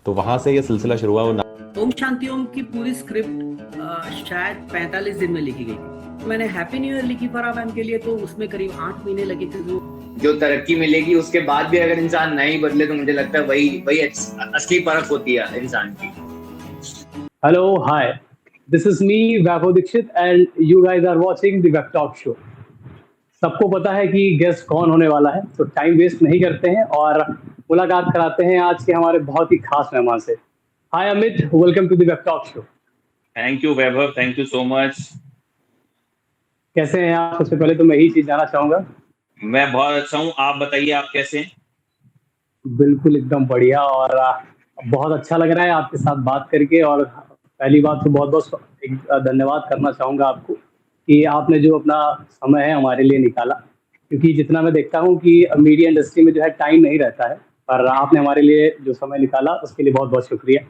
तो वहाँ से ये सिलसिला शुरू हुआ। ओम शांति ओम की पूरी स्क्रिप्ट शायद 45 दिन में लिखी गई थी। मैंने हैप्पी न्यू ईयर लिखी फराह मैम के लिए, तो उसमें करीब 8 महीने लगे थे। जो तरक्की मिलेगी उसके बाद भी अगर इंसान नहीं बदले तो मुझे लगता है वही वही असली परख होती है इंसान की। Hello, hi. This is me, Vaibhav Dixit, and you guys are watching the Web Talk Show. सबको पता है कि गेस्ट कौन होने वाला है, तो टाइम वेस्ट नहीं करते हैं और मुलाकात कराते हैं आज के हमारे बहुत ही खास मेहमान से। Hi Amit, welcome to the web talk show. Thank you Vaibhav, thank you so much. कैसे हैं आप? सबसे पहले तो मैं यही चीज जानना चाहूंगा। मैं बहुत अच्छा हूँ, आप बताइए आप कैसे हैं? बिल्कुल एकदम बढ़िया, और बहुत अच्छा लग रहा है आपके साथ बात करके। और पहली बात तो बहुत बहुत एक धन्यवाद करना चाहूंगा आपको कि आपने जो अपना समय है हमारे लिए निकाला, क्योंकि जितना मैं देखता हूँ कि मीडिया इंडस्ट्री में जो है टाइम नहीं रहता है, पर आपने हमारे लिए जो समय निकाला उसके लिए बहुत बहुत शुक्रिया।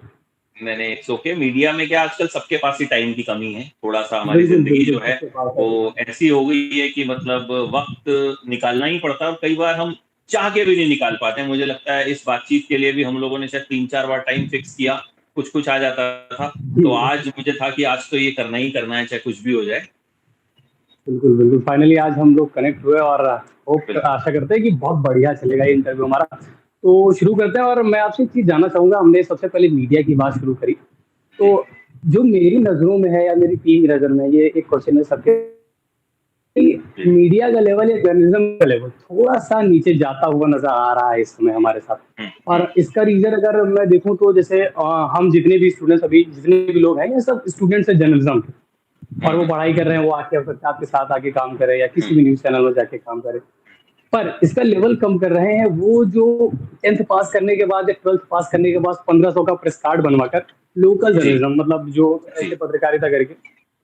मैंने सोचे मीडिया में क्या आजकल सबके पास ही टाइम की कमी है, थोड़ा सा हमारी जिंदगी जो है वो ऐसी हो गई है कि मतलब वक्त निकालना ही पड़ता है और कई बार हम चाह के भी नहीं निकाल पाते हैं। मुझे लगता है इस बातचीत के लिए भी हम लोगों ने शायद 3-4 बार टाइम फिक्स किया, कुछ कुछ आ जाता था, तो आज मुझे था कि आज तो ये करना ही करना है, चाहे कुछ भी हो जाए। बिल्कुल बिल्कुल, फाइनली आज हम लोग कनेक्ट हुए और होप आशा करते हैं कि बहुत बढ़िया चलेगा ये इंटरव्यू हमारा। तो शुरू करते हैं, और मैं आपसे एक चीज जानना चाहूंगा। हमने सबसे पहले मीडिया की बात शुरू करी, तो जो मेरी नजरों में है या मेरी टीम की नजर में, ये एक क्वेश्चन है सबके, मीडिया का लेवल या जर्नलिज्म का लेवल थोड़ा सा नीचे जाता हुआ नजर आ रहा है इस समय हमारे साथ। और इसका रीजन अगर मैं देखूं तो जैसे हम जितने भी स्टूडेंट्स, अभी जितने भी लोग हैं, ये सब स्टूडेंट्स हैं जर्नलिज्म के, और वो पढ़ाई कर रहे हैं, वो आके आपके साथ आके काम करे या किसी भी न्यूज चैनल में जाके काम करे, पर इसका लेवल कम कर रहे हैं। वो जो 10th पास करने के बाद या 12th पास करने के बाद 1500 का प्रेस कार्ड बनवाकर लोकल जर्नलिज्म, मतलब जो ऐसे पत्रकारिता करके।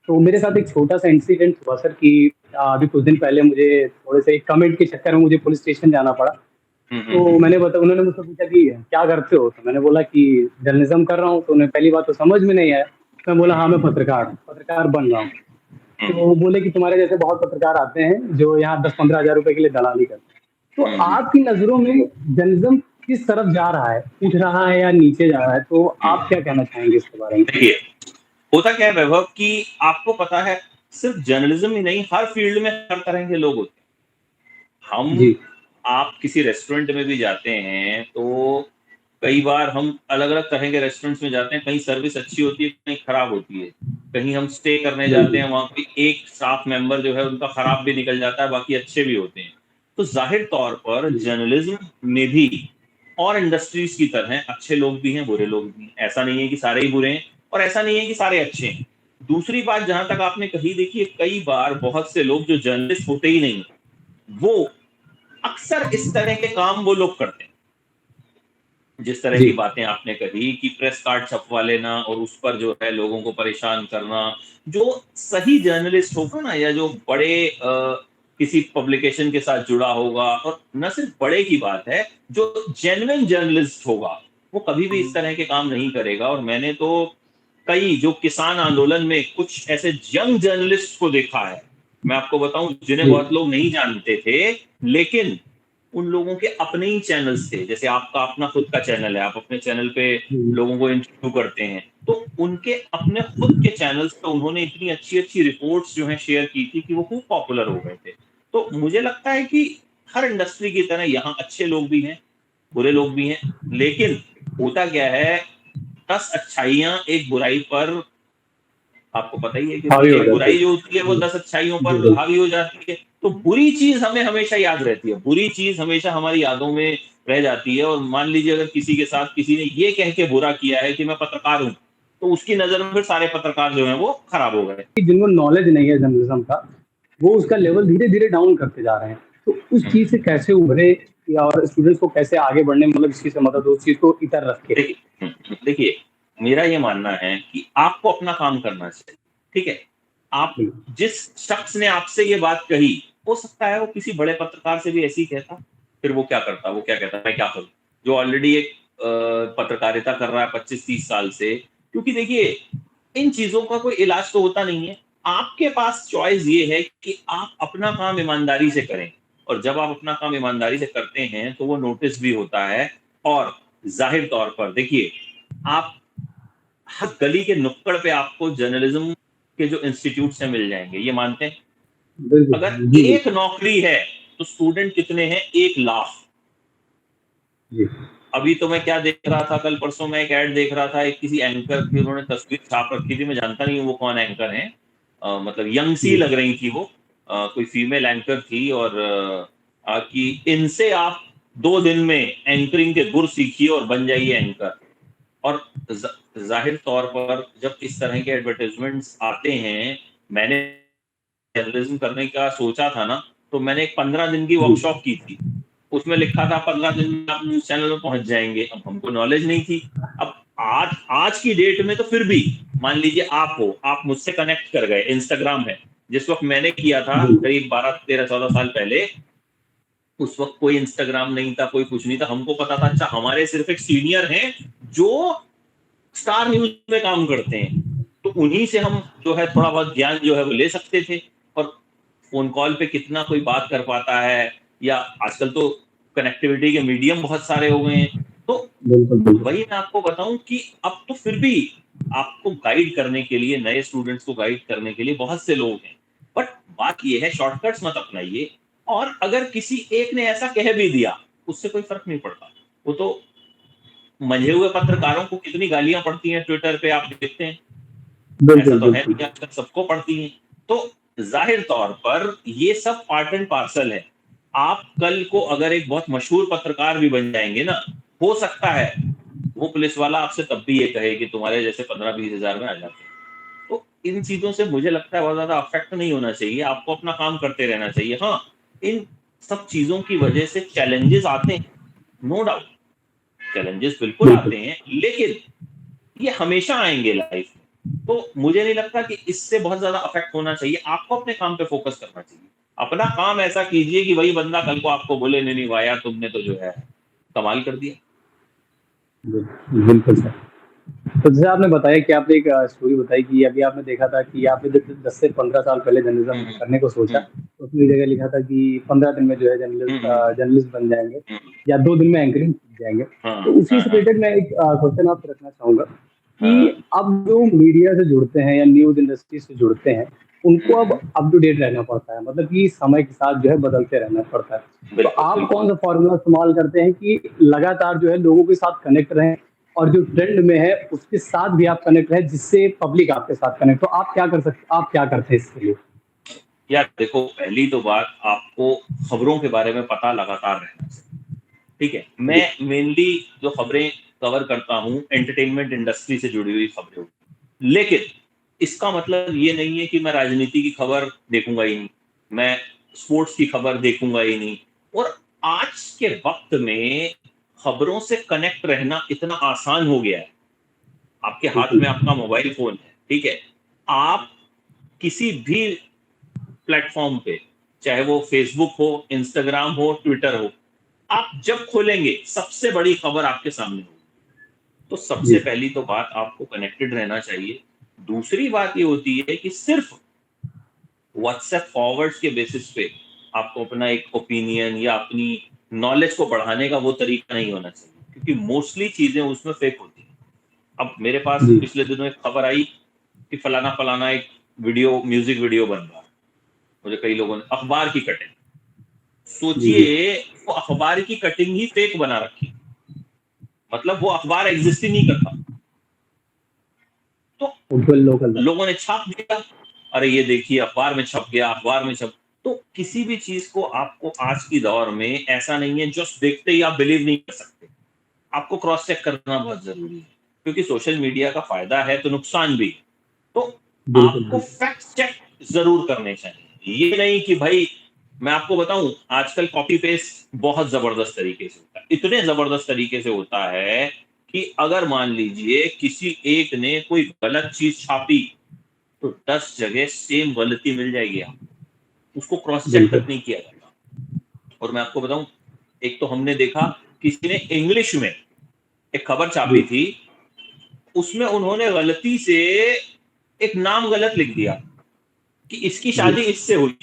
तो मेरे साथ एक छोटा सा इंसिडेंट हुआ सर कि अभी कुछ दिन पहले मुझे थोड़े से एक कमेंट के चक्कर में मुझे पुलिस स्टेशन जाना पड़ा। तो उन्होंने मुझसे पूछा कि क्या करते हो, तो मैंने बोला कि जर्नलिज्म कर रहा हूँ। तो उन्हें पहली बात तो समझ में नहीं आया। मैं बोला हाँ, मैं पत्रकार बन रहा हूँ। तो वो बोले कि तुम्हारे जैसे बहुत पत्रकार आते हैं जो यहाँ 10-15 हजार रुपए के लिए दलाली करते हैं। तो आपकी नजरों में जर्नलिज्म किस तरफ जा रहा है, उठ रहा है या नीचे जा रहा है? तो आप क्या कहना चाहेंगे इसके बारे में? देखिए, होता क्या है वैभव कि आपको पता है सिर्फ जर्नलिज्म ही नहीं, हर फील्ड में हर तरह के लोग होते हैं। आप किसी रेस्टोरेंट में भी जाते हैं तो कई बार हम अलग अलग तरह के रेस्टोरेंट्स में जाते हैं, कहीं सर्विस अच्छी होती है, कहीं खराब होती है। कहीं हम स्टे करने जाते हैं, वहां पे एक स्टाफ मेंबर जो है उनका खराब भी निकल जाता है, बाकी अच्छे भी होते हैं। तो जाहिर तौर पर जर्नलिज्म में भी और इंडस्ट्रीज की तरह अच्छे लोग भी हैं, बुरे लोग भी हैं। ऐसा नहीं है कि सारे ही बुरे हैं और ऐसा नहीं है कि सारे अच्छे हैं। दूसरी बात जहां तक आपने कही, देखिए कई बार बहुत से लोग जो जर्नलिस्ट होते ही नहीं, वो अक्सर इस तरह के काम वो लोग करते हैं। जिस तरह की बातें आपने कही कि प्रेस कार्ड छपवा लेना और उस पर जो है लोगों को परेशान करना, जो सही जर्नलिस्ट होगा ना, या जो बड़े किसी पब्लिकेशन के साथ जुड़ा होगा, और न सिर्फ बड़े की बात है, जो जेन्युइन जर्नलिस्ट होगा वो कभी भी इस तरह के काम नहीं करेगा। और मैंने तो कई जो किसान आंदोलन में कुछ ऐसे यंग जर्नलिस्ट को देखा है, मैं आपको बताऊं, जिन्हें बहुत लोग नहीं जानते थे, लेकिन उन लोगों के अपने ही चैनल्स थे। जैसे आपका अपना खुद का चैनल है, आप अपने चैनल पे लोगों को इंटरव्यू करते हैं, तो उनके अपने खुद के चैनल्स पे उन्होंने इतनी अच्छी अच्छी रिपोर्ट्स जो है शेयर की थी कि वो खूब पॉपुलर हो गए थे। तो मुझे लगता है कि हर इंडस्ट्री की तरह यहाँ अच्छे लोग भी हैं, बुरे लोग भी हैं, लेकिन होता क्या है, 10 अच्छाइयां एक बुराई पर, आपको पता ही है कि एक बुराई जो होती है वो 10 अच्छाइयों पर हावी हो जाती है। तो बुरी चीज हमें हमेशा याद रहती है, बुरी चीज हमेशा हमारी यादों में रह जाती है। और मान लीजिए अगर किसी के साथ किसी ने ये कह के बुरा किया है कि मैं पत्रकार हूं, तो उसकी नजर में फिर सारे पत्रकार जो हैं वो खराब हो गए। जिनको नॉलेज नहीं है जर्नलिज्म का, वो उसका लेवल धीरे धीरे डाउन करते जा रहे हैं। तो उस चीज से कैसे उभरे, या और स्टूडेंट्स को कैसे आगे बढ़ने में, मतलब इस चीज से मदद, उस चीज को इतर रखे? देखिए, मेरा ये मानना है कि आपको अपना काम करना चाहिए, ठीक है। आप जिस शख्स ने आपसे ये बात कही, हो सकता है वो किसी बड़े पत्रकार से भी ऐसी कहता, फिर वो क्या करता, वो क्या कहता, मैं क्या करूं, जो ऑलरेडी एक पत्रकारिता कर रहा है 25-30 साल से। क्योंकि देखिए, इन चीजों का कोई इलाज तो होता नहीं है। आपके पास चॉइस ये है कि आप अपना काम ईमानदारी से करें, और जब आप अपना काम ईमानदारी से करते हैं तो वो नोटिस भी होता है। और जाहिर तौर पर देखिए, आप हर गली के नुक्कड़ पे आपको जर्नलिज्म के जो इंस्टीट्यूट्स हैं मिल जाएंगे, ये मानते हैं? बिल्कुल अगर जी जी एक नौकरी है तो स्टूडेंट कितने हैं? 1 लाख। जी अभी तो मैं क्या देख रहा था, कल परसों मैं एक ऐड देख रहा था, एक किसी एंकर की उन्होंने तस्वीर छाप रखी थी, मैं जानता नहीं हूँ वो कौन एंकर है, मतलब यंग सी जी लग रही थी वो, कोई फीमेल एंकर थी, और कि इनसे आप 2 दिन में एंकरिंग के गुर सीखिए और बन जाइए एंकर। और जाहिर तौर पर जब इस तरह के एडवर्टाइजमेंट्स आते हैं, मैंने जर्नलिज्म करने का सोचा था ना, तो मैंने एक 15 दिन की जी वर्कशॉप की थी। उसमें लिखा था 15 दिन में आप न्यूज़ चैनल में पहुँच जाएँगे। अब हमको नॉलेज नहीं थी। अब आज आज की डेट में तो फिर भी मान लीजिए आप हो, आप मुझसे कनेक्ट कर गए, इंस्टाग्राम है। जिस वक़्त मैंने किया था जी करीब 12, 13, 14 साल पहले, उस वक़्त कोई इंस्टाग्राम नहीं था, कोई कुछ नहीं था। हमको पता था अच्छा हमारे सिर्फ़ एक सीनियर हैं जो स्टार न्यूज़ में काम करते हैं। तो उन्हीं से हम जो है थोड़ा बहुत ज्ञान जो है वो ले सकते थे। और फ़ोन कॉल पे कितना कोई बात कर पाता है, या आजकल तो कनेक्टिविटी के मीडियम बहुत सारे हो गए हैं। तो बिल्कुल बिल्कुल वही मैं आपको बताऊँ कि अब तो फिर भी आपको गाइड करने के लिए, नए स्टूडेंट्स को गाइड करने के लिए बहुत से लोग हैं। बट बात ये है, शॉर्टकट्स मत अपनाइए। और अगर किसी एक ने ऐसा कह भी दिया, उससे कोई फ़र्क नहीं पड़ता। वो तो मंझे हुए पत्रकारों को कितनी गालियाँ पड़ती हैं ट्विटर पे, आप देखते हैं। ऐसा बिल्कुल तो है बिल्कुल नहीं, आजकल सबको पड़ती हैं। तो ज़ाहिर तौर पर ये सब पार्ट एंड पार्सल है। आप कल को अगर एक बहुत मशहूर पत्रकार भी बन जाएँगे ना, हो सकता है वो पुलिस वाला आपसे तब भी ये कहे कि तुम्हारे जैसे 15-20 हज़ार में आ जाते हैं। तो इन चीज़ों से मुझे लगता है बहुत ज़्यादा अफ़ेक्ट नहीं होना चाहिए, आपको अपना काम करते रहना चाहिए। हाँ, इन सब चीज़ों की वजह से चैलेंजेज़ आते हैं, नो डाउट, चैलेंजेज़ बिल्कुल बिल्कुल आते हैं, लेकिन ये हमेशा आएँगे लाइफ में। तो मुझे नहीं लगता कि इससे बहुत ज़्यादा अफ़ेक्ट होना चाहिए, आपको अपने काम पे फ़ोकस करना चाहिए। अपना काम ऐसा कीजिए कि वही बंदा कल को आपको बोले, नहीं, नहीं वाह यार तुमने तो जो है कमाल कर दिया। बिल्कुल सर। तो जैसे आपने बताया कि आपने एक स्टोरी बताई कि अभी आपने देखा था कि आपने जब 10 से 15 साल पहले हुँ, जर्नलिज्म हुँ। करने को सोचा, हुँ, तो उसमें जगह लिखा था कि 15 दिन में जो है हुँ, हुँ, जर्नलिस्ट बन जाएँगे हुँ। या 2 दिन में एंकरिंग सीख जाएँगे। हाँ, तो उसी हाँ, से हाँ, रिलेटेड मैं एक क्वेश्चन आपसे रखना चाहूँगा कि हाँ। अब जो मीडिया से जुड़ते हैं या न्यूज़ इंडस्ट्री से जुड़ते हैं, हुँ, उनको अब हुँ। अप टू डेट रहना पड़ता है। मतलब कि समय के साथ जो है बदलते रहना पड़ता है। तो बिल्कुल, आप बिल्कुल। कौन-सा फ़ॉर्मूला इस्तेमाल करते हैं कि लगातार जो है लोगों के साथ कनेक्ट रहें और जो ट्रेंड में है उसके साथ भी आप कनेक्ट रहें जिससे पब्लिक आपके साथ कनेक्ट तो आप क्या करते हैं इसके लिए? यार देखो, पहली तो बात आपको खबरों के बारे में पता लगातार रहना चाहिए, ठीक है? जी, मैं मेनली जो खबरें कवर करता हूँ, एंटरटेनमेंट इंडस्ट्री से जुड़ी हुई खबरें होती हैं। लेकिन इसका मतलब ये नहीं है कि मैं राजनीति की खबर देखूँगा ही नहीं, मैं स्पोर्ट्स की खबर देखूँगा ही नहीं। और आज के वक़्त में खबरों से कनेक्ट रहना इतना आसान हो गया है। आपके हाथ बिल्कुल। में आपका मोबाइल फ़ोन है, ठीक है? आप किसी भी प्लेटफ़ॉर्म पे, चाहे वो फ़ेसबुक हो, इंस्टाग्राम हो, ट्विटर हो, आप जब खोलेंगे सबसे बड़ी खबर आपके सामने होगी। तो सबसे जी, पहली तो बात आपको कनेक्टेड रहना चाहिए। दूसरी बात ये होती है कि सिर्फ़ व्हाट्सएप फॉरवर्ड्स के बेसिस पे आपको अपना एक ओपिनियन या अपनी नॉलेज को बढ़ाने का वो तरीका नहीं होना चाहिए, क्योंकि मोस्टली चीज़ें उसमें फ़ेक होती हैं। अब मेरे पास जी, पिछले दिनों एक खबर आई कि फलाना-फलाना एक वीडियो म्यूज़िक वीडियो बन रहा है। मुझे कई लोगों ने अखबार की कटिंग, जी, जी। सोचिए वो अखबार की कटिंग ही फ़ेक बना रखी। मतलब वो अखबार एग्ज़िस्ट ही नहीं करता। तो उज्ज्वल लोकल है। लोगों ने छाप दिया, अरे ये देखिए अखबार में छप गया, अखबार में छप। तो किसी भी चीज़ को आपको आज की दौर में ऐसा नहीं है जस्ट देखते ही आप बिलीव नहीं कर सकते। आपको क्रॉस चेक करना बहुत ज़रूरी है, क्योंकि सोशल मीडिया का फ़ायदा है तो नुकसान भी। तो बिल्कुल, आपको बिल्कुल। फैक्ट चेक ज़रूर करने चाहिए। ये नहीं कि भाई मैं आपको बताऊँ, आजकल कॉपी पेस्ट बहुत ज़बरदस्त तरीके से होता है। इतने ज़बरदस्त तरीके से होता है कि अगर मान लीजिए किसी एक ने कोई गलत चीज़ छापी, तो 10 जगह सेम गलती मिल जाएगी आपको। उसको क्रॉस चेक बिल्कुल। तक नहीं किया जाता। और मैं आपको बताऊँ, एक तो हमने देखा किसी ने इंग्लिश में एक खबर जी, छापी थी, उसमें उन्होंने गलती से एक नाम गलत लिख दिया कि इसकी जी, शादी इससे हुई।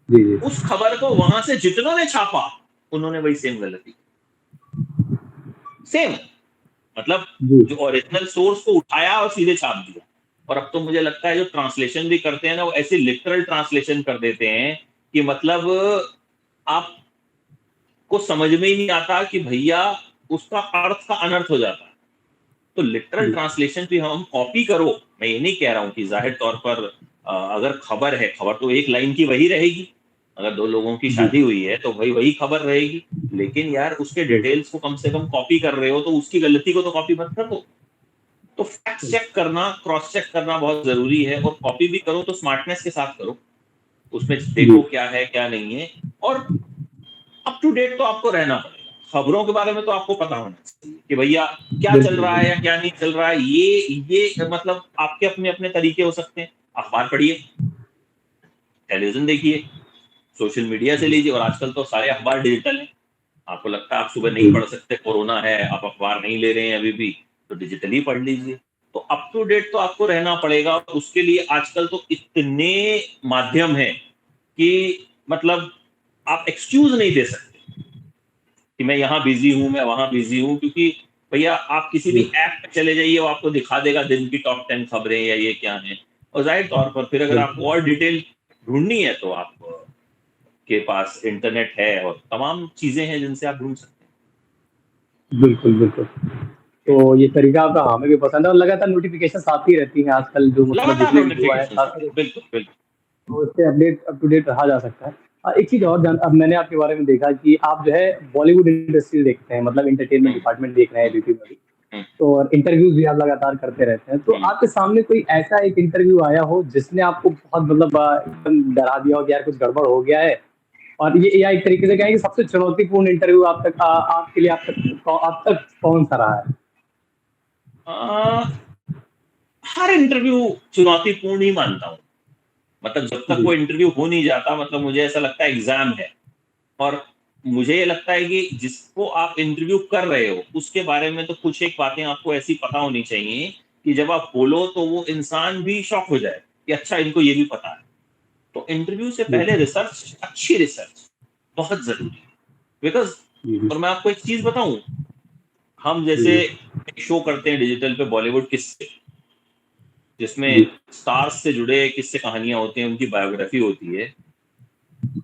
जी, जी। उस खबर को वहां से जितनों ने छापा, उन्होंने वही सेम गलती, सेम। मतलब जी जो ओरिजिनल सोर्स को उठाया और सीधे छाप दिया। और अब तो मुझे लगता है जो ट्रांसलेशन भी करते हैं ना, वो ऐसे लिटरल ट्रांसलेशन कर देते हैं कि मतलब आपको समझ में ही नहीं आता कि भैया उसका अर्थ का अनर्थ हो जाता है। तो लिटरल जी ट्रांसलेशन भी हम कॉपी करो, मैं ये नहीं कह रहा हूँ कि जाहिर तौर पर अगर खबर है, खबर तो एक लाइन की वही रहेगी। अगर दो लोगों की जी शादी हुई है तो वही वही खबर रहेगी। लेकिन यार उसके जी डिटेल्स को कम से कम कॉपी कर रहे हो तो उसकी गलती को तो कॉपी मत कर दो। तो फैक्ट जी चेक करना, क्रॉस चेक करना बहुत जरूरी है, और कॉपी भी करो तो स्मार्टनेस के साथ करो। उसमें जी देखो क्या है क्या नहीं है, और अप टू डेट तो आपको रहना पड़ेगा। खबरों के बारे में तो आपको पता होना चाहिए कि भैया क्या चल बिल्कुल रहा है या बिल्कुल क्या नहीं चल रहा है। ये मतलब आपके अपने अपने तरीके हो सकते हैं। अखबार पढ़िए, टेलीविजन देखिए, सोशल मीडिया से लीजिए, और आजकल तो सारे अखबार डिजिटल हैं। आपको लगता है आप सुबह नहीं जी पढ़ सकते, कोरोना है, आप अखबार नहीं ले रहे हैं अभी भी, तो डिजिटली पढ़ लीजिए। तो अप टू डेट तो आपको रहना पड़ेगा, और उसके लिए आजकल तो इतने माध्यम हैं कि मतलब आप एक्सक्यूज नहीं दे सकते कि मैं यहाँ बिजी हूँ, मैं वहां बिजी हूँ, क्योंकि भैया आप किसी भी जी ऐप पे चले जाइए, वो आपको दिखा देगा दिन की टॉप 10 खबरें या ये क्या है। और जाहिर तौर पर फिर अगर बिल्कुल आपको और डिटेल ढूंढनी है तो आप के पास इंटरनेट है और तमाम चीजें हैं जिनसे आप ढूंढ सकते बिल्कुल बिल्कुल। तो ये तरीका आपका हमें भी पसंद है, और लगातार नोटिफिकेशन आती रहती हैं आजकल, जो हैं। मतलब लगातार जितने भी युवा है नोटिफिकेशन खास आते करके, हैं, बिल्कुल बिल्कुल। तो उससे अपडेट अप टू डेट रहा जा सकता है। एक चीज और जान, अब मैंने आपके बारे में देखा कि आप जो है बॉलीवुड इंडस्ट्री देखते हैं, मतलब एंटरटेनमेंट हम्म, डिपार्टमेंट देख रहे हैं हम्म, एबीपी में भी, हम्म, तो और इंटरव्यूज भी आप लगातार करते रहते हैं, तो हम्म। आपके सामने कोई ऐसा एक इंटरव्यू आया हो जिसने आपको बहुत मतलब एकदम डरा दिया हो कि यार कुछ गड़बड़ हो गया है, और ये या एक तरीके से कहें कि सबसे चुनौतीपूर्ण इंटरव्यू आप तक आपके लिए आप तक कौन सा रहा है? आ, हर इंटरव्यू चुनौतीपूर्ण ही मानता हूँ। मतलब जब तक जी वो इंटरव्यू हो नहीं जाता, मतलब मुझे ऐसा लगता है एग्जाम है। और मुझे ये लगता है कि जिसको आप इंटरव्यू कर रहे हो उसके बारे में तो कुछ एक बातें आपको ऐसी पता होनी चाहिए कि जब आप बोलो तो वो इंसान भी शॉक हो जाए कि अच्छा इनको ये भी पता है। तो इंटरव्यू से जी पहले रिसर्च, अच्छी रिसर्च बहुत जरूरी है। बिकॉज, जी जी और मैं आपको एक चीज बताऊं, हम जैसे जी एक शो करते हैं डिजिटल पे, बॉलीवुड किस्से, जिसमें जी स्टार्स से जुड़े किस्से कहानियां होती हैं, उनकी बायोग्राफी होती है।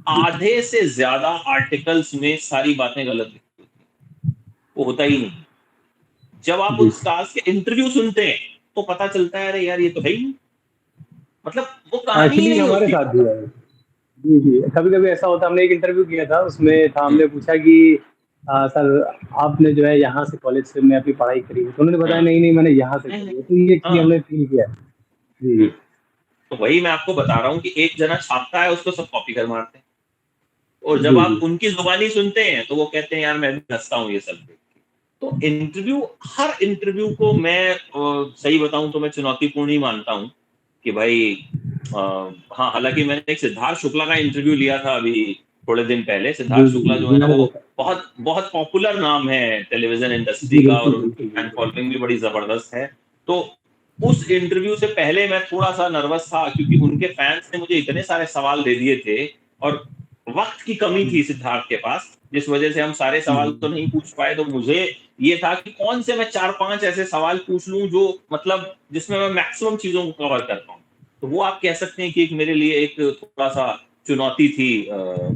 आधे से ज्यादा आर्टिकल्स में सारी बातें गलत लिखी होती हैं, वो होता ही नहीं। जब आप जी उन स्टार्स के इंटरव्यू सुनते हैं तो पता चलता है अरे यार ये तो है ही नहीं, मतलब वो कहानी ही एक्चुअली नहीं हमारे होती। साथ भी है। जी जी, कभी कभी ऐसा होता है, हमने एक इंटरव्यू किया था, उसमें था हम्म, हमने पूछा कि सर आपने जो है यहाँ से कॉलेज से में अपनी पढ़ाई करी है?" तो उन्होंने बताया हाँ, नहीं नहीं मैंने यहाँ से नहीं, करी है, तो ये एक्चुअली हाँ, हमने फील किया है। जी जी तो वही मैं आपको बता रहा हूँ कि एक जना छापता है, उसको सब कॉपी कर मारते हैं। और जब जी आप जी उनकी जुबानी सुनते हैं तो वो कहते हैं यार मैं भी हंसता हूँ ये सब देख के। तो इंटरव्यू, हर इंटरव्यू को मैं सही बताऊं तो मैं चुनौतीपूर्ण ही मानता हूँ कि भाई अ, हाँ, हालांकि मैंने एक सिद्धार्थ शुक्ला का इंटरव्यू लिया था अभी थोड़े दिन पहले। जी सिद्धार्थ जी शुक्ला जी जो जी, है ना, मैंने वो देखा। बहुत बहुत पॉपुलर नाम है टेलीविजन जी इंडस्ट्री का, और बिल्कुल उनकी बिल्कुल फैन बिल्कुल। फॉलोइंग भी बड़ी जबरदस्त है। तो उस इंटरव्यू से पहले मैं थोड़ा सा नर्वस था, क्योंकि उनके फैंस ने मुझे इतने सारे सवाल दे दिए थे, और वक्त की कमी थी सिद्धार्थ के पास, जिस वजह से हम सारे सवाल तो नहीं पूछ पाए। तो मुझे ये था कि कौन से मैं 4-5 ऐसे सवाल पूछ लूं जो मतलब जिसमें मैं मैक्सिमम चीजों को कवर कर पाऊं। तो वो आप कह सकते हैं कि एक मेरे लिए एक थोड़ा सा चुनौती थी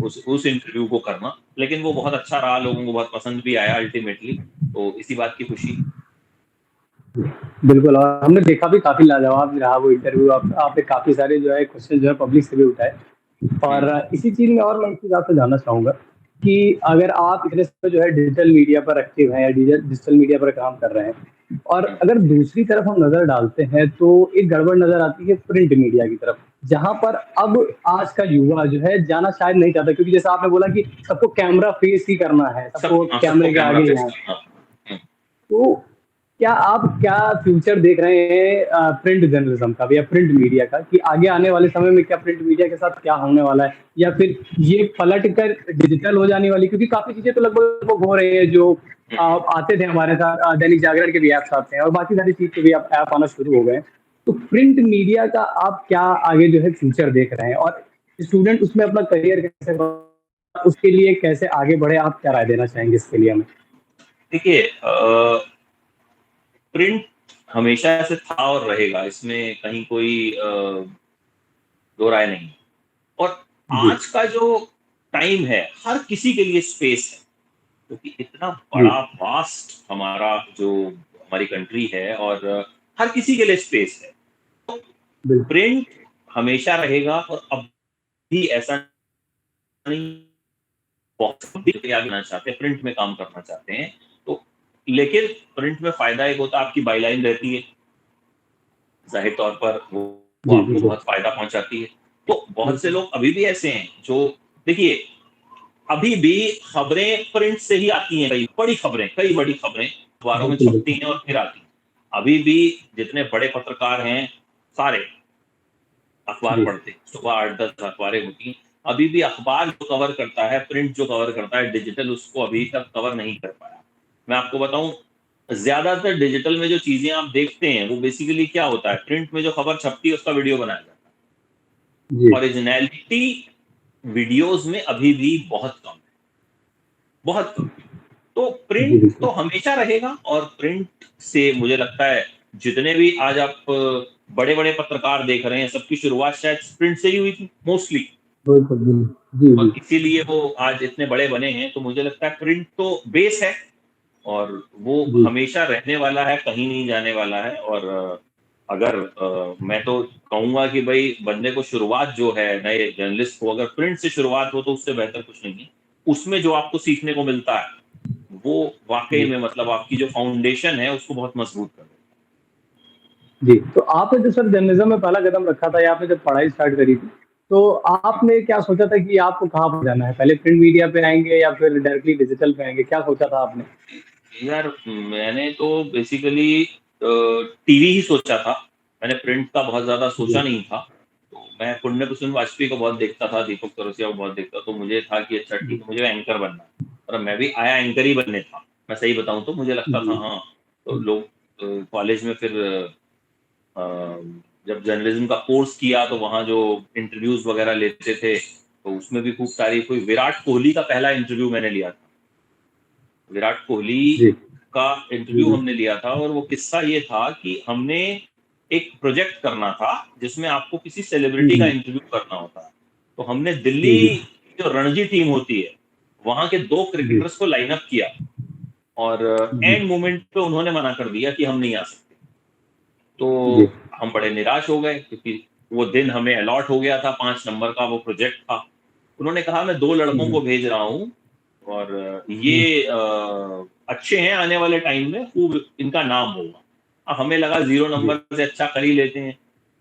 उस इंटरव्यू को करना। लेकिन वो बहुत अच्छा रहा, लोगों को बहुत पसंद भी आया अल्टीमेटली। तो इसी बात की खुशी। बिल्कुल, और हमने देखा भी काफ़ी लाजवाब भी रहा वो इंटरव्यू। आपने काफ़ी सारे जो है क्वेश्चन जो है पब्लिक से भी उठाए। और हम्म, इसी चीज़ में और मैं एक चीज़ आपसे जानना चाहूँगा कि अगर आप इतने समय जो है डिजिटल मीडिया पर एक्टिव हैं या डिजिटल मीडिया पर काम कर रहे हैं, और हम्म, अगर दूसरी तरफ हम नज़र डालते हैं तो एक गड़बड़ नज़र आती है प्रिंट मीडिया की तरफ, जहाँ पर अब आज का युवा जो है जाना शायद नहीं चाहता, क्योंकि जैसा आपने बोला कि सबको कैमरा फेस ही करना है, सबको सबको कैमरे के कैमरा आगे ही फेस आना है। करना। हम्म, तो क्या फ्यूचर देख रहे हैं प्रिंट जर्नलिज्म का भी या प्रिंट मीडिया का, कि आगे आने वाले समय में क्या प्रिंट मीडिया के साथ क्या होने वाला है, या फिर ये पलट कर डिजिटल हो जाने वाली, क्योंकि काफी चीजें तो लगभग हो रही है जो आते थे हमारे साथ, दैनिक जागरण के भी ऐप्स आते हैं और बाकी सारी चीज के भी ऐप आना शुरू हो गए। तो प्रिंट मीडिया का आप क्या आगे जो है फ्यूचर देख रहे हैं, और स्टूडेंट उसमें अपना करियर कैसे उसके लिए कैसे आगे बढ़े, आप क्या राय देना चाहेंगे इसके लिए हमें? देखिए, प्रिंट हमेशा से था और रहेगा, इसमें कहीं कोई दो राय नहीं। और जी आज का जो टाइम है हर किसी के लिए स्पेस है, क्योंकि इतना जी बड़ा वास्ट हमारा जो हमारी कंट्री है, और हर किसी के लिए स्पेस है। तो बिल्कुल प्रिंट हमेशा रहेगा, और अब भी ऐसा नहीं, बहुत भी आगे बढ़ना चाहते हैं, प्रिंट में काम करना चाहते हैं, तो लेकिन प्रिंट में फायदा एक होता है, आपकी बाईलाइन रहती है, जाहिर तौर पर वो जी आपको बिल्कुल बहुत फायदा पहुंचाती है। तो बहुत से लोग अभी भी ऐसे हैं जो, देखिए, अभी भी खबरें प्रिंट से ही आती हैं, कई बड़ी खबरें अखबारों में बिल्कुल छपती बिल्कुल हैं और फिर आती हैं। अभी भी जितने बड़े पत्रकार हैं सारे अखबार जी पढ़ते हैं, सुबह 8-10 अखबारें होती हैं। अभी भी अखबार जो कवर करता है, प्रिंट जो कवर करता है, डिजिटल उसको अभी तक कवर नहीं कर पाया। मैं आपको बताऊं, ज्यादातर डिजिटल में जो चीजें आप देखते हैं वो बेसिकली क्या होता है, प्रिंट में जो खबर छपती है उसका वीडियो बनाया जाता जी है। ओरिजिनलिटी वीडियोस में अभी भी बहुत कम है, बहुत कम। तो जी प्रिंट तो बिल्कुल हमेशा रहेगा, और प्रिंट से मुझे लगता है जितने भी आज आप बड़े बड़े पत्रकार देख रहे हैं, सबकी शुरुआत शायद प्रिंट से ही हुई थी मोस्टली, बिल्कुल जी जी जी और इसीलिए वो आज इतने बड़े बने हैं। तो मुझे लगता है प्रिंट तो बेस है, और वो जी हमेशा रहने वाला है, कहीं नहीं जाने वाला है। और अगर मैं तो कहूंगा कि भाई बंदे को शुरुआत जो है, नए जर्नलिस्ट को अगर प्रिंट से शुरुआत हो तो उससे बेहतर कुछ नहीं है। उसमें जो आपको सीखने को मिलता है वो वाकई जी में, मतलब आपकी जो फाउंडेशन है उसको बहुत मजबूत कर देता जी। तो आपने जो सर जर्नलिज्म में पहला कदम रखा था या आपने जब पढ़ाई स्टार्ट करी थी, तो आपने क्या सोचा था कि आपको कहाँ पर जाना है? पहले प्रिंट मीडिया पे आएँगे या फिर डायरेक्टली डिजिटल पे आएँगे? क्या सोचा था आपने? है। यार मैंने तो बेसिकली टीवी ही सोचा था, मैंने प्रिंट का बहुत ज्यादा सोचा जी, नहीं था। तो मैं पुण्य कुसुम वाजपेयी को बहुत देखता था, दीपक तरसिया को बहुत देखता, तो मुझे था कि अच्छा ठीक जी, है, मुझे एंकर बनना है। और मैं भी आया एंकर ही बनने था, मैं सही बताऊं तो मुझे लगता था जी, हाँ। तो लोग कॉलेज में फिर अ, जब जर्नलिज्म का कोर्स किया तो वहाँ जो इंटरव्यूज वगैरह लेते थे तो उसमें भी खूब तारीफ हुई। विराट कोहली का पहला इंटरव्यू मैंने लिया था, विराट कोहली जी, का जी, इंटरव्यू हमने लिया था। और वो किस्सा ये था कि हमने एक प्रोजेक्ट करना था जिसमें आपको किसी हुँ, सेलिब्रिटी का हुँ, इंटरव्यू करना होता है। तो हमने दिल्ली जी, जी, जो रणजी टीम होती है वहां के दो जी, क्रिकेटर्स को लाइन अप किया, और जी, एंड मोमेंट पे उन्होंने मना कर दिया कि हम नहीं आ सकते। तो जी, हम बड़े निराश हो गए, क्योंकि वो दिन हमें अलॉट हो गया था, 5 नंबर का वो प्रोजेक्ट था। उन्होंने कहा मैं 2 लड़कों हुँ, को भेज रहा हूँ, और हुँ, ये अच्छे हैं, आने वाले टाइम में खूब इनका नाम होगा। हमें लगा 0 नंबर जी, से अच्छा कर ही लेते हैं।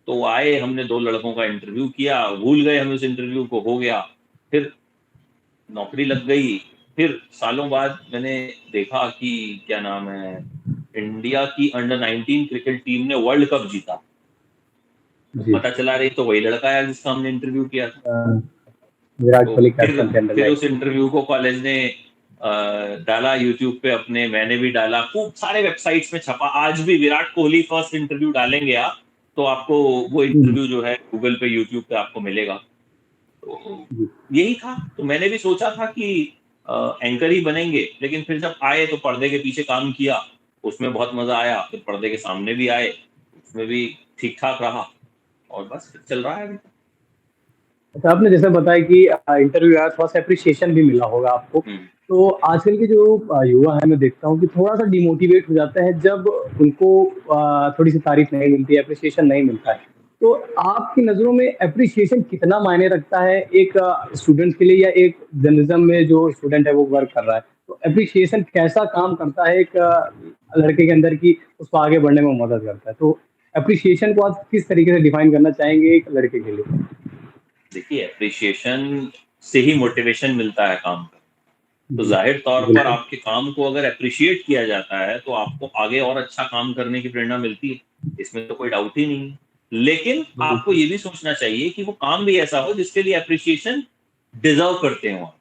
तो वो आए, हमने 2 लड़कों का इंटरव्यू किया, भूल गए हम उस इंटरव्यू को, हो गया। फिर नौकरी लग गई। फिर सालों बाद मैंने देखा कि क्या नाम है, इंडिया की अंडर 19 क्रिकेट टीम ने वर्ल्ड कप जीता। तो जी। पता चला रही तो वही लड़का है जिसका हमने इंटरव्यू किया था। अ, विराट तो कोहली फिर कैप्टन थे अंडर फिर उस 19 इंटरव्यू को कॉलेज ने डाला यूट्यूब पे अपने, मैंने भी डाला, खूब सारे वेबसाइट्स में छपा। आज भी विराट कोहली फर्स्ट इंटरव्यू डालेंगे आप तो आपको वो हुँ, इंटरव्यू जो है गूगल पे, यूट्यूब पे आपको मिलेगा। तो जी, यही था। तो मैंने भी सोचा था कि एंकर ही बनेंगे, लेकिन फिर जब आए तो पर्दे के पीछे काम किया, उसमें बहुत मजा आया। फिर पर्दे के सामने भी आए, उसमें भी ठीक ठाक रहा, और बस फिर चल रहा है अभी तक। अच्छा आपने जैसे बताया कि इंटरव्यू आया थोड़ा-सा एप्रिसिएशन भी मिला होगा आपको। हम्म। तो आजकल के जो युवा हैं मैं देखता हूँ कि थोड़ा-सा डिमोटिवेट हो जाते हैं जब उनको थोड़ी-सी तारीफ़ नहीं मिलती है, एप्रिसिएशन नहीं मिलता है। तो आपकी नज़रों में एप्रिसिएशन कितना मायने रखता है एक स्टूडेंट के लिए या एक जर्नलिज़्म में जो स्टूडेंट है वो वर्क कर रहा है? तो एप्रिसिएशन कैसा काम करता है एक लड़के के अंदर कि उसको आगे बढ़ने में मदद करता है? तो एप्रिसिएशन को आप किस तरीके से डिफाइन करना चाहेंगे एक लड़के के लिए? देखिए, एप्रिशिएशन से ही मोटिवेशन मिलता है काम का। तो जी, जाहिर तौर पर बिल्कुल। आपके काम को अगर एप्रिशिएट किया जाता है तो आपको आगे और अच्छा काम करने की प्रेरणा मिलती है, इसमें तो कोई डाउट ही नहीं है। लेकिन आपको बिल्कुल। ये भी सोचना चाहिए कि वो काम भी ऐसा हो जिसके लिए एप्रिशिएशन डिजर्व करते हो आप।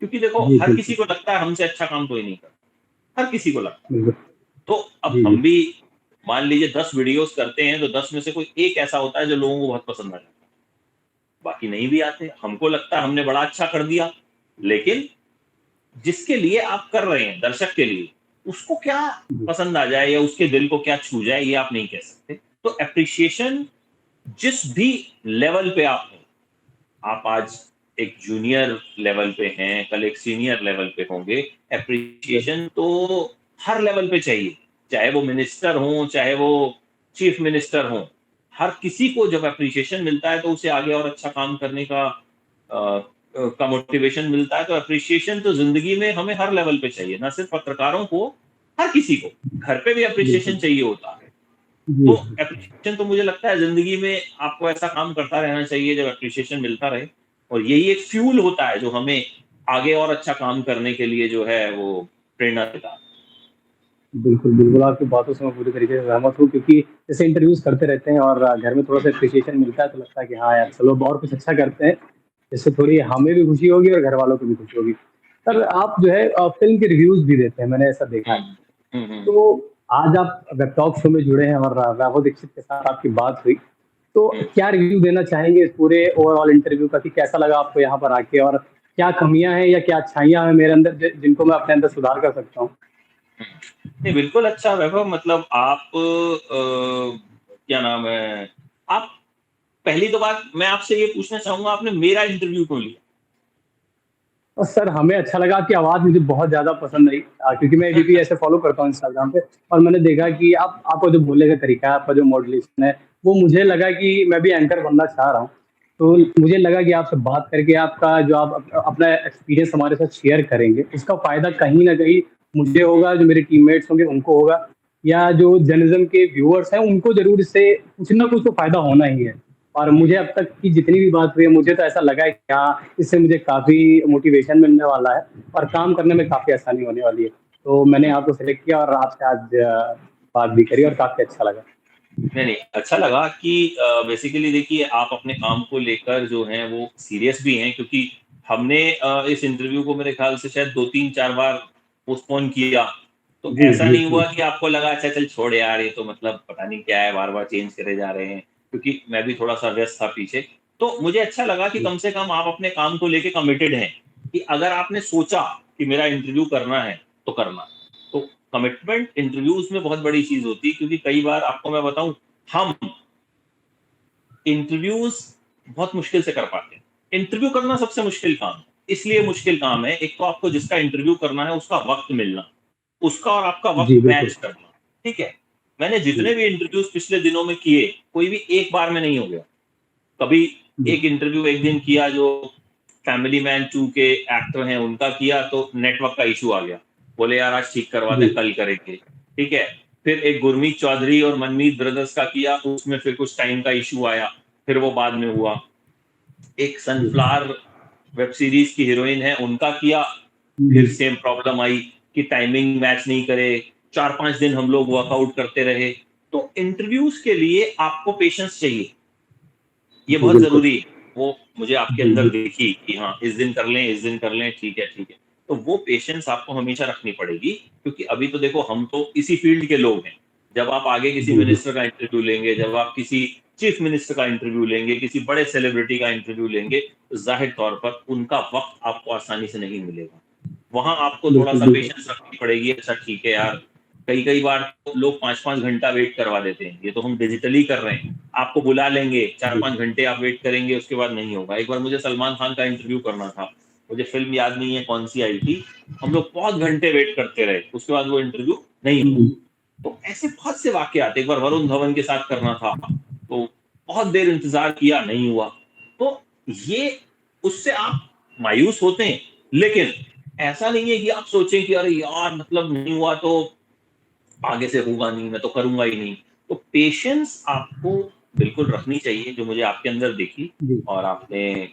क्योंकि देखो, जी, हर किसी बिल्कुल, को लगता है हमसे अच्छा काम कोई नहीं करता, हर किसी को लगता है। बिल्कुल। तो अब जी, जी। हम भी मान लीजिए 10 वीडियोस करते हैं तो 10 में से कोई एक ऐसा होता है जो लोगों को बहुत पसंद आ जाता है, बाकी नहीं भी आते। हमको लगता है हमने बड़ा अच्छा कर दिया, लेकिन जिसके लिए आप कर रहे हैं, दर्शक के लिए, उसको क्या पसंद आ जाए या उसके दिल को क्या छू जाए ये आप नहीं कह सकते। तो अप्रिशिएशन जिस भी लेवल पे आप हैं, आप आज एक जूनियर लेवल पे हैं, कल एक सीनियर लेवल पे होंगे, एप्रिसिएशन तो हर लेवल पे चाहिए, चाहे वो मिनिस्टर हो, चाहे वो चीफ मिनिस्टर हो। हर किसी को जब एप्रिसिएशन मिलता है तो उसे आगे और अच्छा काम करने का मोटिवेशन मिलता है। तो एप्रिसिएशन तो जिंदगी में हमें हर लेवल पे चाहिए, ना सिर्फ पत्रकारों को, हर किसी को। घर पे भी एप्रिसिएशन चाहिए होता है। तो एप्रिसिएशन तो मुझे लगता है जिंदगी में आपको ऐसा काम करता रहना चाहिए जब एप्रिसिएशन मिलता रहे, और यही एक फ्यूल होता है जो हमें आगे और अच्छा काम करने के लिए जो है वो प्रेरणा देता है। बिल्कुल, बिल्कुल, आपकी बातों से मैं पूरी तरीके से सहमत हूँ क्योंकि जैसे इंटरव्यूज़ करते रहते हैं और घर में थोड़ा-सा एप्रिसिएशन मिलता है तो लगता है कि हाँ यार, चलो और कुछ अच्छा करते हैं, इससे थोड़ी हमें भी खुशी होगी और घर वालों को भी खुशी होगी। सर आप जो है फ़िल्म के रिव्यूज़ भी देते हैं, मैंने ऐसा देखा है। तो आज आप वेब टॉक शो में जुड़े हैं और वैभव दीक्षित के साथ आपकी बात हुई, तो क्या रिव्यू देना चाहेंगे इस पूरे ओवरऑल इंटरव्यू का कि कैसा लगा आपको यहाँ पर आके और क्या कमियाँ हैं या क्या अच्छाइयाँ हैं मेरे अंदर जिनको मैं अपने अंदर सुधार कर सकता हूँ? नहीं, बिल्कुल अच्छा वैभव, मतलब आप क्या नाम है, आप पहली तो बात मैं आपसे ये पूछना चाहूँगा, आपने मेरा इंटरव्यू क्यों लिया? और सर हमें अच्छा लगा, आपकी आवाज़ मुझे बहुत ज़्यादा पसंद आई क्योंकि मैं एबीपी ऐसे फ़ॉलो करता हूँ इंस्टाग्राम पे और मैंने देखा कि आप आपका जो बोलने का तरीका है, आपका जो मॉड्यूलेशन है, वो मुझे लगा कि मैं भी एंकर बनना चाह रहा हूँ। तो मुझे लगा कि आपसे बात करके आपका जो आप अपना एक्सपीरियंस हमारे साथ शेयर करेंगे, उसका फ़ायदा कहीं न कहीं मुझे होगा, जो मेरे टीममेट्स होंगे उनको होगा या जो जर्नलिज़्म के व्यूअर्स हैं, उनको ज़रूर इससे कुछ ना कुछ तो फ़ायदा होना ही है। और मुझे अब तक की जितनी भी बात हुई है, मुझे तो ऐसा लगा है कि हाँ, इससे मुझे काफ़ी मोटिवेशन मिलने वाला है और काम करने में काफ़ी आसानी होने वाली है। तो मैंने आपको सेलेक्ट किया और आपसे आज बात भी करी और काफ़ी अच्छा लगा। नहीं, अच्छा लगा कि बेसिकली देखिए आप अपने काम को लेकर जो हैं वो सीरियस भी हैं, क्योंकि हमने इस इंटरव्यू को मेरे ख्याल से शायद 2-3-4 बार पोस्टपोन किया। तो जी, ऐसा जी, नहीं जी। हुआ कि आपको लगा अच्छा चल छोड़ यार, ये तो मतलब पता नहीं क्या है, बार-बार चेंज करे जा रहे हैं, क्योंकि मैं भी थोड़ा-सा व्यस्त था पीछे। तो मुझे अच्छा लगा कि जी, कम से कम आप अपने काम को लेके कमिटेड हैं, कि अगर आपने सोचा कि मेरा इंटरव्यू करना है, तो करना। तो कमिटमेंट इंटरव्यूज़ में बहुत बड़ी चीज़ होती है, क्योंकि कई बार आपको मैं बताऊँ, हम इंटरव्यूज बहुत मुश्किल से कर पाते हैं। इंटरव्यू करना सबसे मुश्किल काम है। इसलिए मुश्किल काम है, एक तो आपको जिसका इंटरव्यू करना है उसका वक्त मिलना, उसका और आपका वक्त जी, बिल्कुल। मैच करना, ठीक है? मैंने जी, जितने भी इंटरव्यूज पिछले दिनों में किए, कोई भी एक बार में नहीं हो गया। कभी जी, एक इंटरव्यू एक दिन किया जो फैमिली मैन 2 के एक्टर हैं उनका किया, तो नेटवर्क का इश्यू आ गया। बोले यार आज ठीक करवाते जी, हैं, कल करेंगे, ठीक है? फिर एक गुरमीत चौधरी और मनमीत ब्रदर्स का किया, उसमें फिर कुछ टाइम का इश्यू आया, फिर वो बाद में हुआ। एक जी, सनफ्लावर वेब सीरीज की हीरोइन है, उनका किया, जी, फिर सेम प्रॉब्लम आई कि टाइमिंग मैच नहीं करे, 4-5 दिन हम लोग वर्कआउट करते रहे। तो इंटरव्यूज के लिए आपको पेशेंस चाहिए, ये जी, बहुत बिल्कुल। ज़रूरी है। वो मुझे आपके जी, अंदर जी, दिखी कि हाँ, इस दिन कर लें, इस दिन कर लें, ठीक है, ठीक है। तो वो पेशेंस आपको हमेशा रखनी पड़ेगी, क्योंकि अभी तो देखो हम तो इसी फील्ड के लोग हैं। जब आप आगे किसी जी, जी, मिनिस्टर का इंटरव्यू लेंगे, जब आप किसी चीफ मिनिस्टर का इंटरव्यू लेंगे, किसी बड़े सेलिब्रिटी का इंटरव्यू लेंगे, तो ज़ाहिर तौर पर उनका वक़्त आपको आसानी से नहीं मिलेगा। वहाँ आपको बिल्कुल, थोड़ा-सा बिल्कुल। पेशेंस रखनी पड़ेगी, अच्छा ठीक है यार, कई-कई बार तो लोग 5-5 घंटा वेट करवा देते हैं, ये तो हम डिजिटली कर रहे हैं। आपको बुला लेंगे, जी, 4-5 घंटे आप वेट करेंगे, उसके बाद नहीं होगा। एक बार मुझे सलमान खान का इंटरव्यू करना था, मुझे फ़िल्म याद नहीं है कौन-सी आई थी, हम लोग बहुत घंटे वेट करते रहे, उसके बाद वो इंटरव्यू नहीं हुआ। हुँ, तो ऐसे बहुत से वाक़यात, एक बार वरुण धवन के साथ करना था, तो बहुत देर इंतज़ार किया, नहीं हुआ। तो ये उससे आप मायूस होते हैं, लेकिन ऐसा नहीं है कि आप सोचें कि अरे यार मतलब नहीं हुआ तो आगे से होगा नहीं, मैं तो करूँगा ही नहीं। तो पेशेंस आपको बिल्कुल रखनी चाहिए, जो मुझे आपके अंदर दिखी। जी। और आपने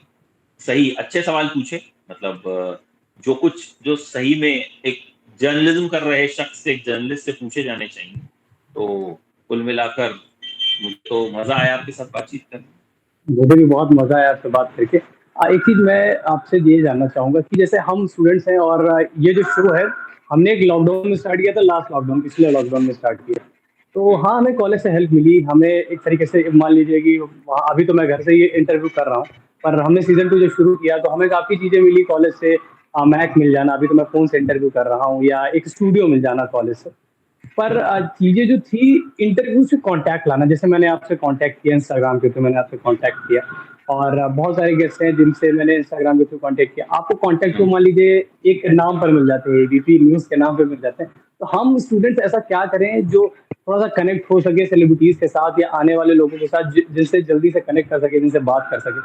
सही अच्छे सवाल पूछे, मतलब जो कुछ जो सही में एक जर्नलिज़्म कर रहे शख्स से, एक जर्नलिस्ट से पूछे जाने चाहिए। तो कुल मिलाकर मुझे तो मज़ा आया आपके साथ बातचीत करके। मुझे भी बहुत मज़ा आया आपसे बात करके। एक चीज़ मैं आपसे ये जानना चाहूँगा कि जैसे हम स्टूडेंट्स हैं और ये जो शो है, हमने एक लॉकडाउन में स्टार्ट किया था, लास्ट लॉकडाउन, पिछले लॉकडाउन में स्टार्ट किया। तो हुँ, हाँ, हमें कॉलेज से हेल्प मिली, हमें एक तरीके से मान लीजिए कि वहाँ अभी तो मैं घर से ही इंटरव्यू कर रहा हूँ, पर हमने सीज़न 2 जब शुरू किया तो हमें काफ़ी चीज़ें मिली कॉलेज से मैक मिल जाना, अभी तो मैं फ़ोन से इंटरव्यू कर रहा हूँ, या एक स्टूडियो मिल जाना कॉलेज से। पर चीज़ें जो थी इंटरव्यू से कॉन्टैक्ट लाना, जैसे मैंने आपसे कॉन्टैक्ट किया इंस्टाग्राम के थ्रू, मैंने आपसे कॉन्टैक्ट किया, और बहुत सारे गेस्ट हैं जिनसे मैंने इंस्टाग्राम के थ्रू कॉन्टैक्ट किया। आपको कॉन्टैक्ट तो मान लीजिए एक नाम पर मिल जाते हैं, एबीपी न्यूज़ के नाम पे मिल जाते हैं। तो हम स्टूडेंट्स ऐसा क्या करें जो थोड़ा-सा कनेक्ट हो सके सेलिब्रिटीज़ के साथ, या आने वाले लोगों के साथ जिनसे जल्दी से कनेक्ट कर सकें, जिनसे बात कर सकें?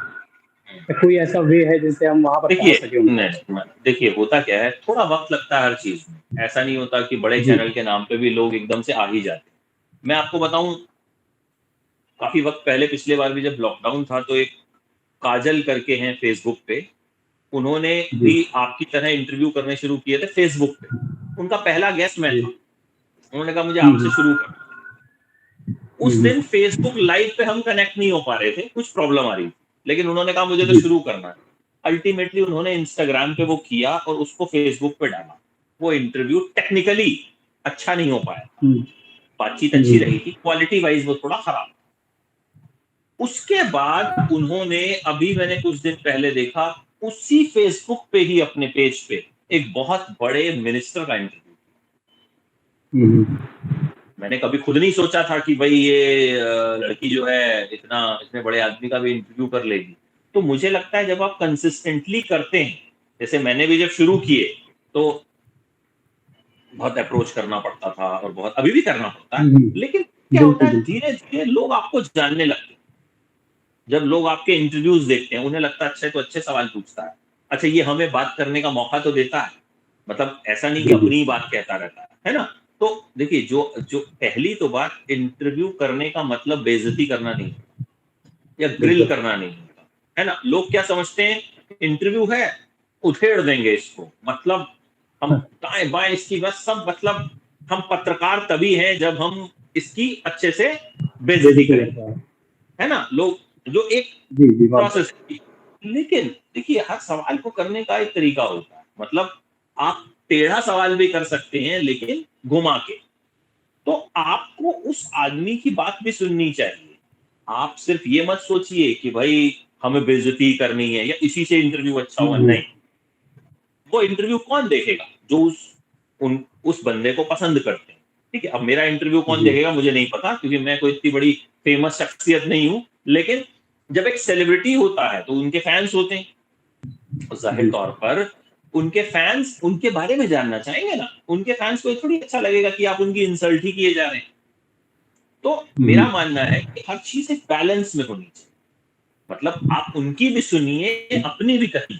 या कोई ऐसा वे है जिससे हम वहाँ पर देखिए पहुँच सकें उनके पास? नहीं, देखिए होता क्या है, थोड़ा वक़्त लगता है हर चीज़ में। ऐसा नहीं होता कि बड़े जी, चैनल के नाम पे भी लोग एकदम से आ ही जाते हैं। मैं आपको बताऊँ, काफ़ी वक़्त पहले पिछले बार भी जब लॉकडाउन था तो एक काजल करके हैं फ़ेसबुक पे, उन्होंने जी, भी आपकी तरह इंटरव्यू करने शुरू किए थे फ़ेसबुक पे। उनका पहला गेस्ट मैं जी। था। उन्होंने कहा मुझे हुँ, आपसे हुँ। शुरू करना है। हुँ, उस हुँ। दिन फ़ेसबुक लाइव पे हम कनेक्ट नहीं हो पा रहे थे, कुछ प्रॉब्लम आ रही थी। लेकिन उन्होंने कहा मुझे तो जी। शुरू करना है। अल्टीमेटली उन्होंने इंस्टाग्राम पे वो किया और उसको फ़ेसबुक पे डाला। वो इंटरव्यू टेक्निकली अच्छा नहीं हो पाया था। हुँ, बातचीत अच्छी हुँ। रही थी, क्वालिटी वाइज़ वो थोड़ा खराब। उसके बाद उन्होंने, अभी मैंने कुछ दिन पहले देखा, उसी फ़ेसबुक पे ही अपने पेज पे एक बहुत बड़े मिनिस्टर का इंटरव्यू। हुँ, हुँ। मैंने कभी खुद नहीं सोचा था कि भई ये लड़की जो है इतने बड़े आदमी का भी इंटरव्यू कर लेगी। तो मुझे लगता है जब आप कंसिस्टेंटली करते हैं, जैसे मैंने भी जब शुरू किए, तो बहुत अप्रोच करना पड़ता था और बहुत अभी भी करना पड़ता है। हुँ, हुँ। लेकिन क्या होता बिल्कुल, है, बिल्कुल। धीरे-धीरे लोग आपको जानने लगते हैं। जब लोग आपके इंटरव्यूज़ देखते हैं, उन्हें लगता है अच्छा ये तो अच्छे सवाल पूछता है। अच्छा ये हमें बात करने का मौका तो देता है। मतलब ऐसा नहीं कि जी, जी। अपनी ही बात कहता रहता है ना? तो देखिए जो जो पहली तो बात, इंटरव्यू करने का मतलब बेइज़्ज़ती करना नहीं या ग्रिल बिल्कुल। करना नहीं होता, है ना? लोग क्या समझते हैं, इंटरव्यू है, उधेड़ देंगे इसको। मतलब हम हाँ, दाएँ-बाएँ इसकी बस सब, मतलब हम पत्रकार तभी हैं जब हम इसकी अच्छे से बेइज़्ज़ती बेइज़्ज़ती करेंगे, करता है। है ना? लोग जो एक जी, जी, बहुत प्रोसेस है। लेकिन देखिए हर सवाल को करने का एक तरीका होता है। मतलब आप टेढ़ा सवाल भी कर सकते हैं लेकिन घुमा के। तो आपको उस आदमी की बात भी सुननी चाहिए। आप सिर्फ ये मत सोचिए कि भाई हमें बेइज्जती करनी है या इसी से इंटरव्यू अच्छा हुँ, हुआ, हुँ। नहीं। वो इंटरव्यू कौन देखेगा? जो उस बंदे को पसंद करते हैं। ठीक है? अब मेरा इंटरव्यू कौन जी। देखेगा मुझे नहीं पता, क्योंकि मैं कोई इतनी बड़ी फेमस शख्सियत नहीं हूँ। लेकिन जब एक सेलिब्रिटी होता है तो उनके फैन्स होते हैं। ज़ाहिर जी। तौर पर उनके फैन्स उनके बारे में जानना चाहेंगे ना। उनके फैन्स को ये थोड़ी अच्छा लगेगा कि आप उनकी इंसल्ट ही किए जा रहे हैं। तो हुँ, मेरा हुँ। मानना है कि हर चीज़ एक बैलेंस में होनी चाहिए। मतलब आप उनकी भी सुनिए, अपनी भी कहिए,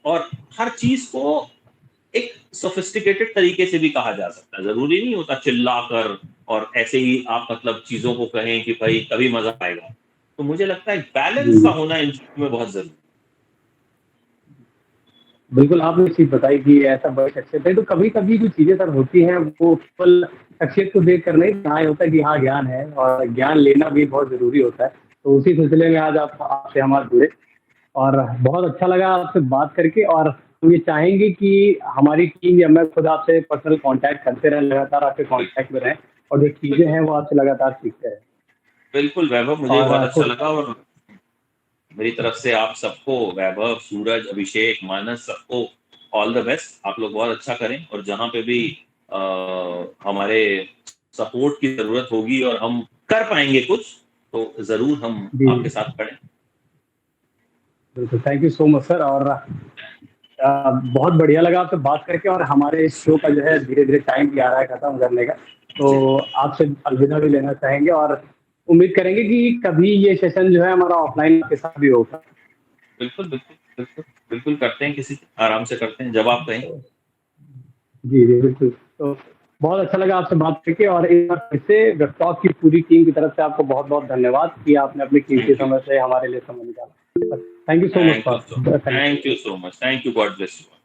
और हर चीज़ को एक सोफिस्टिकेटेड तरीके से भी कहा जा सकता है। ज़रूरी नहीं होता चिल्लाकर और ऐसे ही आप मतलब चीज़ों को कहें कि भाई तभी मज़ा आएगा। तो मुझे लगता है जी, बैलेंस का जी। होना इंटरव्यू में बहुत ज़रूरी बिल्कुल, आपने एक चीज़ बताई कि ऐसा बड़ी शख्सियत है, तो कभी-कभी जो चीज़ें सर होती हैं, वो केवल शख्सियत को देख कर नहीं, यहाँ ये होता है कि हाँ, ज्ञान है और ज्ञान लेना भी बहुत ज़रूरी होता है। तो उसी सिलसिले में आज आप आपसे हम आज जुड़े, और बहुत अच्छा लगा आपसे बात करके, और हम ये चाहेंगे कि हमारी टीम या मैं खुद आपसे पर्सनल कॉन्टैक्ट करते रहें, लगातार आपके है। कॉन्टैक्ट में रहें, और जो चीज़ें बिल्कुल, हैं वो आपसे लगातार सीखते रहें। बिल्कुल वैभव, मुझे और बहुत अच्छा खुद लगा। और मेरी तरफ से आप सबको, वैभव, सूरज, अभिषेक, मानस, सबको ऑल द बेस्ट। आप लोग बहुत अच्छा करें, और जहाँ पे भी हमारे सपोर्ट की ज़रूरत होगी और हम कर पाएँगे कुछ, तो ज़रूर हम जी, आपके साथ खड़े हैं। बिल्कुल, thank you so much sir, और बहुत बढ़िया लगा आपसे बात करके, और हमारे इस शो का जो है धीरे-धीरे टाइम भी आ रहा है खत्म करने का। जी, तो आपसे अलविदा भी लेना चाहेंगे, और उम्मीद करेंगे कि कभी ये सेशन जो है हमारा ऑफलाइन आपके साथ भी होगा। बिल्कुल, बिल्कुल, बिल्कुल, बिल्कुल करते हैं, किसी आराम से करते हैं, जब आप कहें। तो जी, जी, बिल्कुल। तो बहुत अच्छा लगा आपसे बात करके, और एक बार फिर से वेबटॉक की पूरी टीम की तरफ से आपको बहुत-बहुत धन्यवाद कि आपने अपने कीमती थैंक यू, समय से हमारे लिए समय निकाला। Thank you so much for thank you connecting. So much, thank you, God bless you.